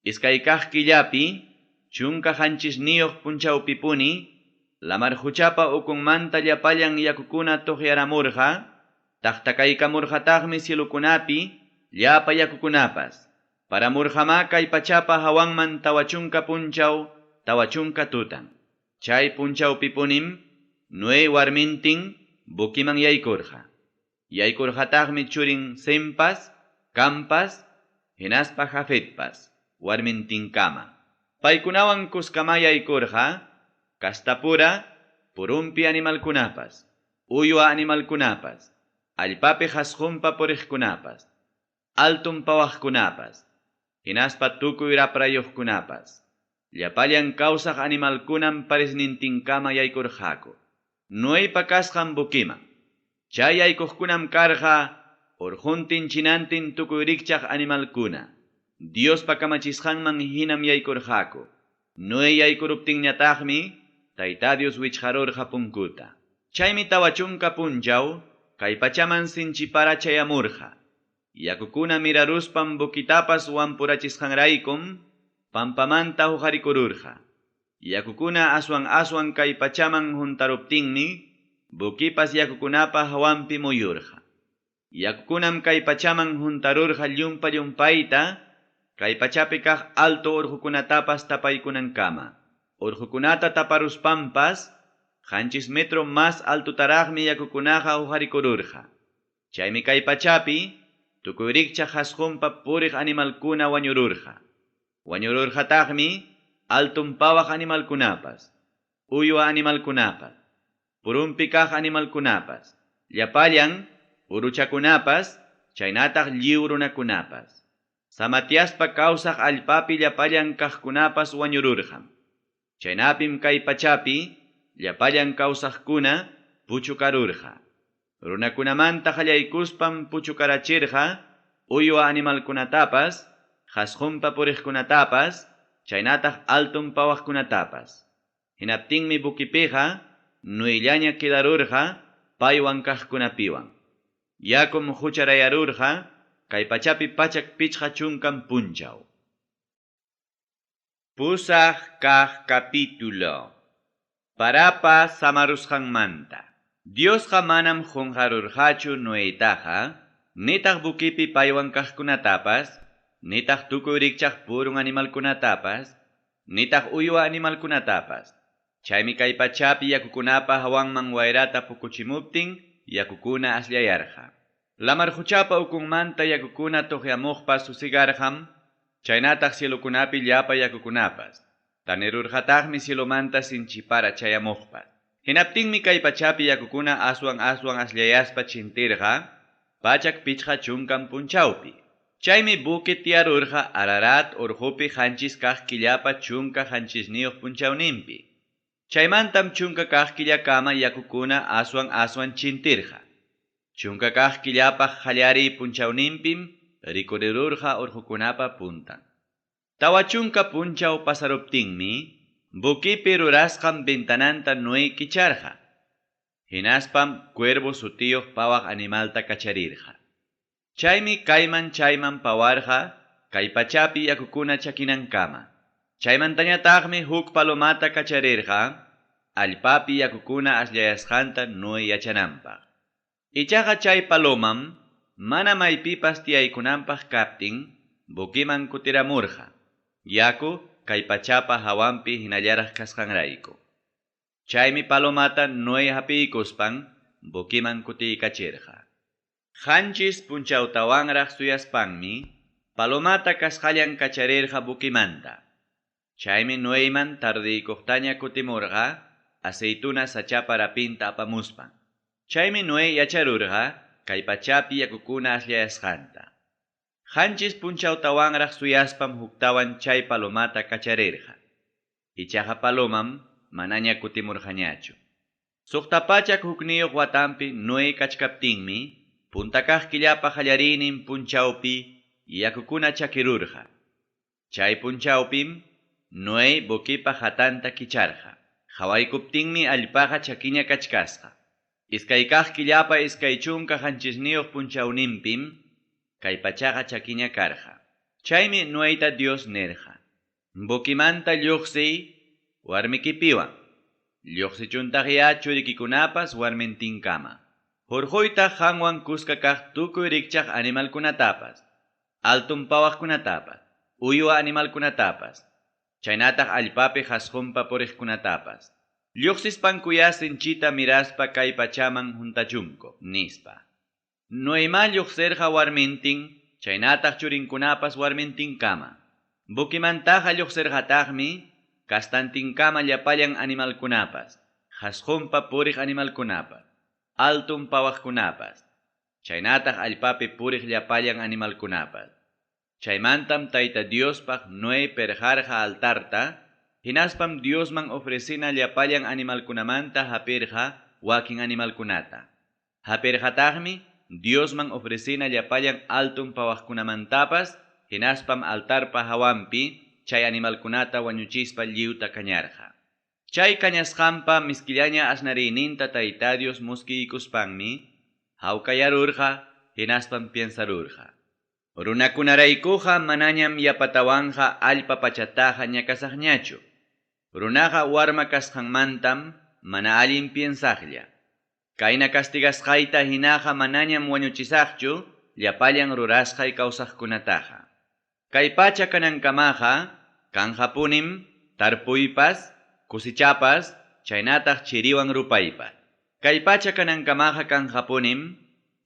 iskay kaq killapi chunka qanchisniyuq punchawpipuni lamar huchapa ukunmanta llapallan yakukuna tuqyaramurqa. Taqtakaykamurqataqmi cielukunapi llapa yakukunapas. Paramurqama kay pachapa hawanman tawachunka punchaw tawachunka tutan. Chay punchawpipunim Noé warmintin bukiman yaykurqa. Yaykurqataqmi churin Sempas, Campas, hinaspa Jafetpas, warmintinkama. Paykunawan kuskama yaykurqa, kastapura, purumpi animalkunapas, uywa animalkunapas, allpapi hasqunpa puriqkunapas, altun pawaqkunapas, hinaspa tukuy raprayuqkunapas. Llapallan kawsaq animalkunam parisnintinkama yaykurqaku. Noépa kasqan bukiman. Chay yaykuqkunam karqa urjuntin chinantin tukuyrikchaq animalkuna. Dios pakamachisqanman hinam yaykurqaku. Noe yaykuruptinñataqmi Tayta Dios wichqarurqa punkuta. Chaymi tawachunka punchaw kay pachaman sinchipara chayamurqa. Yakukuna miraruspam bukitapas wampurachisqanraykum pampamanta huqarikururqa. Yakukuna aswan kay pachaman juntaruptinmi bukipas yakukunapa hawampi muyurqa. Yakukunam kay pachaman juntarurqa llumpayta kay pachapi kaq alto urqukunatapas tapaykunankama. Urqukunata taparuspampas qanchis metro más altutaraqmi yakukunaqa huqarikururqa. Chaymi kay pachapi tukuyrikchaq hasqunpa puriq animalkuna wañururqa. Wañururqataqmi altumpawaq animalkunapas, uywa animalkunapas, purumpi kaq animalkunapas, llapallan uruchakunapas, chaynataq lliw runakunapas. Samatiaspa kawsaq allpapi llapallan kaqkunapas wañururqam. Chaynapim kay pachapi llapallan kawsaqkuna puchukarurqa. Runakunamanta qallaykuspam puchukarachirqa uywa animalkunatapas, hasqunpa puriqkunatapas, chaynataq altun pawaqkunatapas. Hinaptinmi bukipiqa nuyllaña kidarurqa paywan kaqkunapiwan. Yakum hucharayarurqa kay pachapi pachak pichqa chunkan punchaw. Pusaq kaq capítulo. Parapa samarusqanmanta. Diosqa manam qunqarurqachu Noetaqa, nitaq bukipi paywan kaqkunatapas, nitaq tukuyrikchaq purun animalkunatapas, nitaq uywa animalkunatapas. Chaymi kay pachapi yakukunapa hawanman wayrata pukuchimuptin yakukuna aslliyarqa. Lamar huchapa ukunmanta yakukuna tuqyamuqpas susigarqam, chaynataq cielukunapi llapa yakukunapas. Tanirurqataqmi cielumanta sinchipara chayamuqpas. Hinaptinmi kay pachapi yakukuna aswan aslliyaspa chintirqa, pachak pichqa chunkan punchawpi. Chaymi buki tiyarurqa Ararat urqupi qanchis kaq killapa chunka qanchisniyuq punchawninpi. Chaymantam chunka kaq killakama yakukuna aswan chintirqa. Chunka kaq killapa qallari punchawninpim rikurirurqa urqukunapa puntan. Tawa chunka punchaw pasaruptinmi bukipi rurasqan ventananta Noé kicharqa. Hinaspam cuervo sutiyuq pawaq animalta kacharirqa. Chaymi kayman chayman pawarqa kay pachapi yakukuna chakinankama. Chaymantañataqmi huk palomata kacharirqa allpapi yakukuna aslliyasqanta Noé yachananpaq. Ichaqa chay palomam mana maypipas tiyaykunanpaq kaptin bukiman kutiramurqa. Yaku kay pachapa hawampi hinallaraq kasqanrayku. Chaymi palomata Noé hapiykuspan bukiman kutiykachirqa. Qanchis punchawtawanraq suyaspanmi palomata kasqallan kacharirqa bukimanta. Chaymi Noéman tardiykuqtaña kutimurqa aceituna sachapa rapinta apamuspan. Chaymi Noé yacharurqa kay pachapi yakukuna aslliyasqanta. Qanchis punchawtawanraq suyaspam huktawan chay palomata kacharirqa. Ichaqa palomam manaña kutimurqañachu. Suqtapachak hukniyuq watanpi Noé kachkaptinmi puntakaq killapa qallarinin punchawpi yakukuna chakirurqa. Chay punchawpim Noé bukipa hatanta kicharqa. Hawaykuptinmi allpaqa chakiña kachkasqa. Iskay kaq killapa iskay chunka qanchisniyuq punchawninpim kay pachaqa chakiña karqa. Chaymi Noéta Dios nerqa. Bukimanta lluqsiy warmikipiwan. Lluqsichuntaqya churikikunapas warmintinkama. Hurquyta qanwan kuska kaq tukuyrikchaq animalkunatapas, altun pawaqkunatapas, uywa animalkunatapas, chaynataq allpapi hasqunpa puriqkunatapas. Lluqsispankuya sinchita miraspa kay pachaman juntachunko, nispa. Noéma lluqsirqa warmintin, chaynataq churinkunapas warmintinkama. Bukimantaqa lluqsirqataqmi kastantinkama llapallan animalkunapas, hasqunpa puriq animalkunapas, altun pawaqkunapas, chaynataq allpapi puriq llapallan animalkunapas. Chaymantam Tayta Diospaq Noé perjarqa altarta, hinaspam Diosman ofrecina llapallan animalkunamanta hapirqa wakin animalkunata. Hapirqataqmi Diosman ofrecina llapayan altun pawaqkunamantapas, hinaspam altarpa hawampi, chay animalkunata wañuchispa lliwta kañarqa. Chay kañasqampa miskillaña asnarininta Tayta Dios muskiikuspanmi, hawkallarurqa, hinaspam piensarurqa. Runakunaraykuqa manañam yapatawanja allpa pachataqa ñakasaqñachu. Runaqa warma kasqanmantam mana allin piensaqlla. Kayna castigasqayta hinaqa manañam wañuchisaqchu, llapallan rurasqay kawsaqkunataqa. Kay pacha kanankamaqa, kanhapunim, tarpuypas, kusichapas, chaynataq chiriwan rupaypas. Kay pacha kanankamaqa kanhapunim,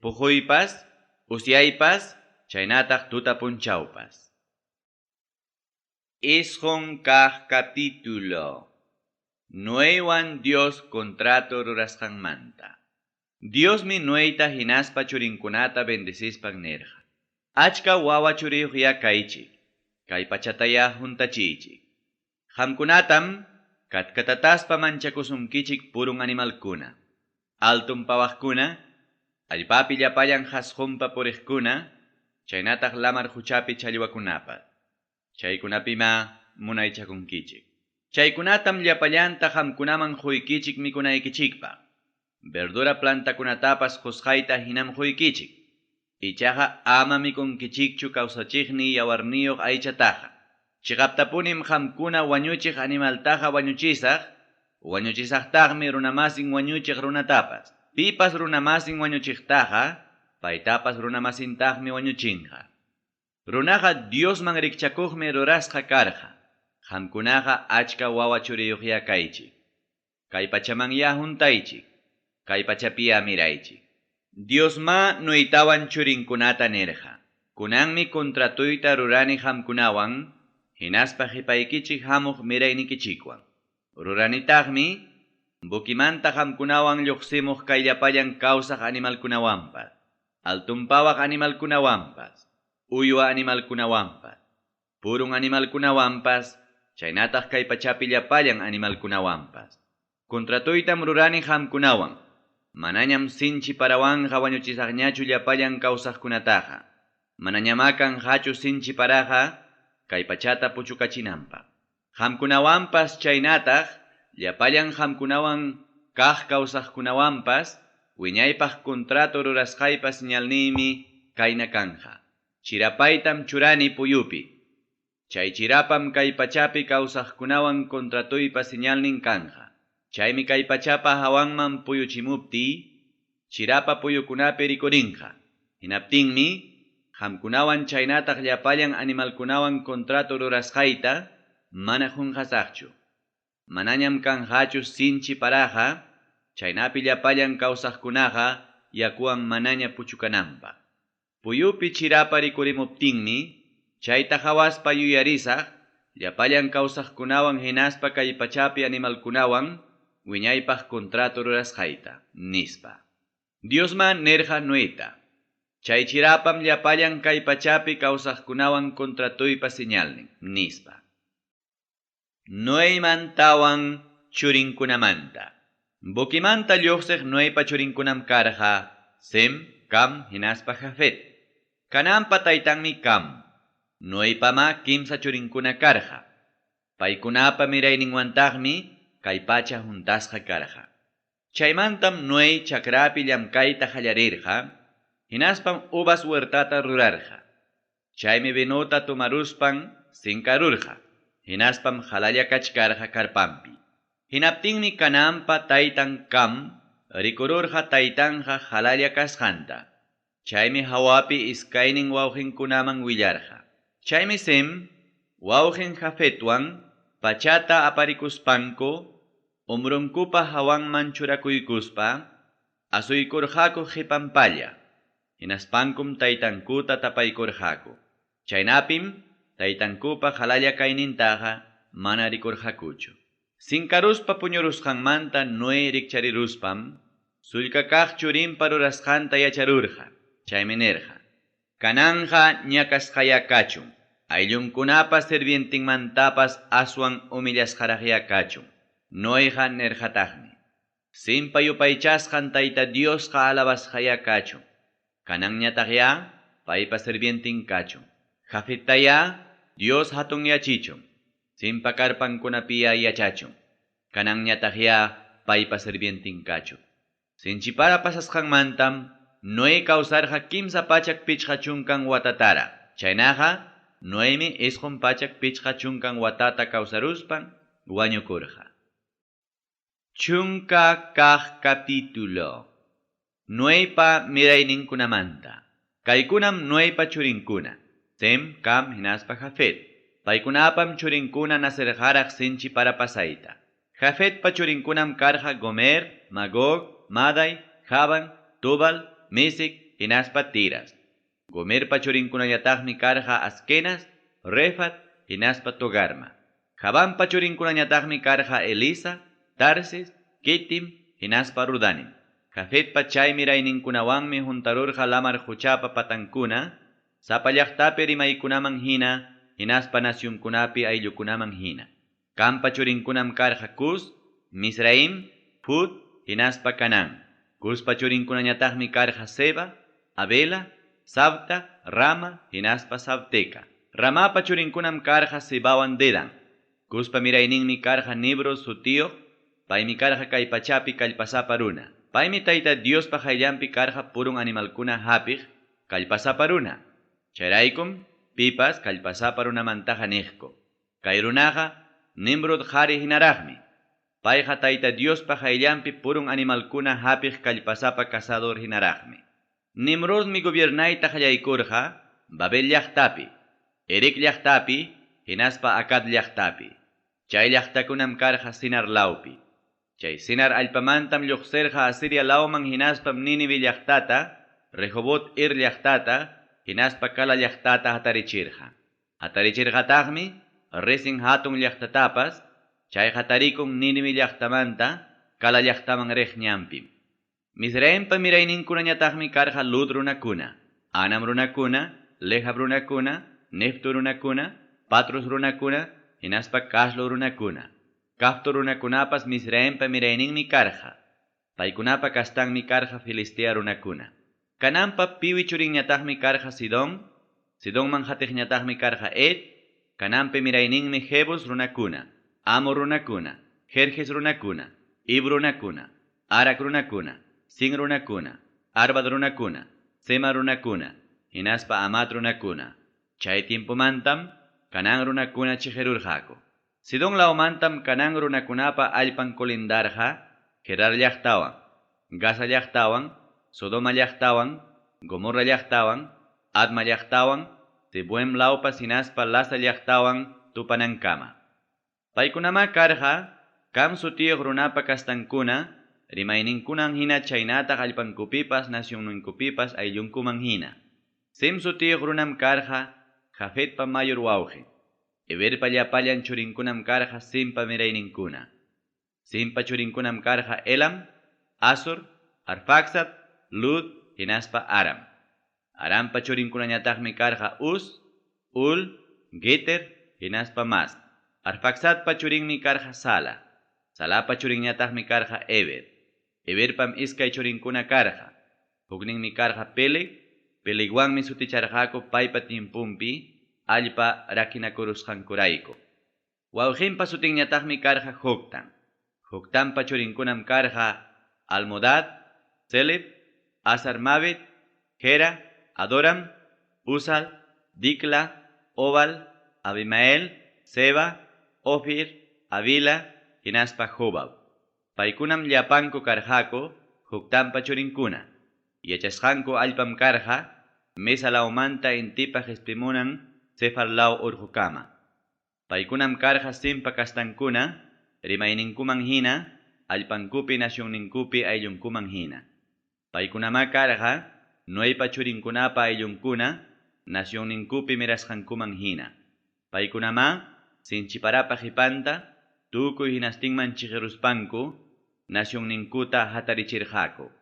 pujuypas, usyaypas, chaynataq tutapunchawpas. Ishqun kaq capítulo. Noewan Dios contrato rurasqanmanta. Diosmi Noeta hinaspa churinkunata bendecispaq nirqa. Achka wawa churiyuqya kaychik, kay pachataya juntachichik. Qamkunatam katkatataspa manchakusumkichik purun animalkuna. Altun pawaqkuna, allpapi llapayan hasqunpa puriqkuna, chaynataq lamar huchapi challwakunapas. Chaykunapima munaychakunkichik. Chaykunatam llapallanta qamkunaman quykichik mikunaykichikpaq. Verdura plantakunatapas qusqayta hinam quykichik. Ichaqa ama mikunkichikchu kawsachiqni yawarniyuq aychataqa. Chiqaptapunim qamkuna wañuchiq animaltaqa wañuchisaqtaqmi runamasin wañuchiq runatapas. Pipas runamasin wañuchiqtaqa, paytapas runamasintaqmi wañuchinqa. Runaqa Diosman rikchakuqmi rurasqa karqa. Qamkunaqa achka wawa churiyuqya kaychik. Kay pachamanya juntaychik. Kay pachapiya miraychik. Diosma Noetawan churinkunata nirqa. Kunanmi kontratuyta rurani qamkunawan, hinaspa qhipaykichik hamuq miraynikichikwan. Ruranitaqmi, bukimanta qamkunawan lluqsimuq kay llapallan kawsaq animalkunawanpas, altunpawaq animalkunawanpas, uywa animalkunawanpas, purun animalkunawanpas, chaynataq kay pachapi llapallan animalkunawanpas. Kontratuytam rurani qamkunawan, manañam sinchi parawanja wañuchisaqñachu llapallan kawsaqkunataqa. Manañamakan hachu sinchi paraqa, kay pachata puchukachinanpaq. Qamkunawanpas chaynataq, llapallan qamkunawan kaq kawsaqkunawanpas, wiñaypaq kontrato rurasqaypa señalniymi kayna kanja. Chirapaytam churani puyupi. Chay chirapam kay pachapi kawsaqkunawan kontratuypa señalnin kanja. Chaymi kay pachapa hawanman puyuchimupti, chirapa puyukunapi rikurinqa. Hinaptinmi, qamkunawan chaynataq llapallan animalkunawan kontrato rurasqayta, mana junqasaqchu. Manañam kanjachu sinchi paraqa, chaynapi llapallan kawsaqkunaqa yakuwan manaña puchukananpaq. Puyupi chirapa rikurimuptinmi, chayta hawaspa yuyarisaq, llapallan kawsaqkunawan hinaspa kay pachapi animalkunawan, wiñaypaq kontrato rurasqayta, nispa. Diosma nirqa Noeta. Chay chirapam llapallan kay pachapi kawsaqkunawan kontratuypa señalnin, nispa. Noeman tawan churinkunamanta. Bukimanta lluqsiq Noepa churinkunam karqa, Sem, Cam, hinaspa Jafet. Kananpa taytanmi Cam. Noepama kimsa churinkuna karqa. Paykunapa mirayninwantaqmi kay pacha juntasqa karqa. Chaymantam Noe chakrapi llamkayta hallarirqa, hinaspam uvas huertata rurarqa. Chaymi vinuta tumaruspan sinkarurqa, hinaspam halalla kachkarqa karpampi. Hinaptinmi kananpa taytan Cam rikururqa taytanja halalla kasqanta. Chaymi hawapi iskaynin wawqinkunaman willarqa. Chaymi Sem, wawqin Jafetwan, pachata aparikuspanku, umrunkupa hawanman churakuykuspa, asuykurqaku qipampalla. Hinaspankum taytankuta tapaykurqaku. Chaynapim, taytankupa halalla kaynintaqa mana rikurqakuchu. Sinkaruspa puñurusqanmanta Noe rikchariruspam, sullka kaq churinpa rurasqanta yacharurqa. Chaymi nirqa. Kananja ñakasqaya kachun. Ayllunkunapa sirvientinmantapas aswan humillasqaraqya kachun. Noeqa nirqataqmi. Simpa yupaychasqan tayta Diosqa alabasqaya kachun. Kananñataqya paypa sirvientin kachun. Jafettaya Dios hatun yachichun. Simpa karpankunapiya yachachun. Kananñataqya paypa sirvientin kachun. Sinchipara pasasqanmantam Noé kawsarqa kimsa pachak pichqa chunkan watatara. Chaynaqa Noemi isqun pachak pichqa chunkan watata kawsaruspan wañukurqa. Chunka kaq capítulo. Noépa mirayninkunamanta. Kaykunam Noépa churinkuna. Sem, Cam, hinaspa Jafet. Paykunapam churinkuna nacerjaraq sinchi para pasayta. Jafetpa churinkunam karqa Gomer, Magog, Madai, Javan, Tubal, Mesec, hinaspa Tiras. Gomerpa churinkunallataqmi karqa Askenas, Refat, hinaspa Togarma. Javanpa churinkunallataqmi karqa Elisa, Tarsis, Kitim, hinaspa Rudanim. Jafetpa chay mirayninkunawanmi juntarurqa lamar huchapa patankuna, sapa llaqtapi rimaykunaman hina, hinaspa nacionkunapi ayllukunaman hina. Campa churinkunam karqa Cus, Misraim, Put, hinaspa Canaan. Cuspa churinkunañataqmi karqa Seba, Abela, Sabta, Rama, hinaspa Sabteca. Ramapa churinkunam karqa Sebawan Dedan. Cuspa mirayninmi karqa Nibros su tío, paymi karqa kay pachapi kallpasapa runa. Paymi tayta Diospa hayllampi karqa purun animalkuna hapiq kallpasapa runa. Chayraykum pipas kallpasapa runamantaqa niqku. Kay runaqa Nimrod qhari hinaraqmi. Payqa tayta Diospa hayllampi purun animalkuna hapiq kallpasapa cazador hinaraqmi. Nimrodmi gobiernayta qallaykurqa Babel llaqtapi, Erek llaqtapi, hinaspa Akkad llaqtapi. Chay llaqtakunam karqa Sinar lawpi. Chay Sinar allpamantam lluqsirqa Asiria lawman hinaspam Ninive llaqtata, Rehobot llaqtata, hinaspa Kala llaqtata hatarichirqa. Hatarichirqataqmi Resin hatun llaqtatapas, chay hatarikun Ninive llaqtamanta, Kala llaqtaman riq ñampim. Misraimpa mirayninkunañataqmi karqa Lud runakuna, Anam runakuna, Lehab runakuna, Neftu runakuna, Patros runakuna, hinaspa Kaslo runakuna. Kafto runakunapas Misraimpa mirayninmi karqa. Paykunapa kastanmi karqa Filistea runakuna. Kananpa piwi churinñataqmi karqa Sidon, Sidonman hatiqñataqmi karqa Ed, Kananpi mirayninmi Jebus runakuna, Amor runakuna, Jerjes runakuna, Ib runakuna, Arak runakuna, Sin runakuna, Arbad runakuna, Sema runakuna, hinaspa Amat runakuna. Chay tiempomantam Kanan runakuna chiqerurqaku. Sidon lawmantam Kanan runakunapa allpan kolindarqa Gerar llaqtawan, Gaza llaqtawan, Sodoma llaqtawan, Gomorra llaqtawan, Adma llaqtawan, Seboim lawpas hinaspa Lasa llaqtawan tupanankama. Paykunama karqa Cam sutiyuq runapa kastankuna, rimayninkunan hina chaynata allpankupipas nacionninkupipas ayllunkuman hina. Sem sutiyuq runam karqa Jafetpa mayor wawqi. Eberpa llapallan churinkunam karqa Simpa mirayninkuna. Simpa churinkunam karqa Elam, Asur, Arfaxad, Lud, hinaspa Aram. Arampa churinkunañataqmi karqa Uz, Ul, Geter, hinaspa Mas. Arfaxadpa churinmi karqa Sala. Salapa churinñataqmi karqa Eber. Eberpam iskay churinkuna karqa. Hukninmi karqa Peleg, Pelegwanmi suticharqaku paypa tiempumpi, allpa rakinakurusqankurayku. Wawqinpa sutinñataqmi karqa Joktan. Joktanpa churinkunam karqa Almodad, Selef, Asarmavet, Gera, Adoram, Uzal, Dikla, Obal, Abimael, Seba, Ofir, Avila, hinaspa Jobab. Paykunam llapanku karqaku Joktanpa churinkuna. Yachasqanku allpam karqa Mesa lawmanta intipaq ispimunan Sefar law urqukama. Paykunam karqa Simpa kastankuna, rimayninkuman hina, allpankupi nacionninkupi ayllunkuman hina. Paykunama karqa Noépa churinkunapa ayllunkuna, nacionninkupi mirasqankuman hina. Paykunama sinchiparapa qipanta, tukuy hinastinman chiqiruspanku, nacionninkuta hatarichirqaku.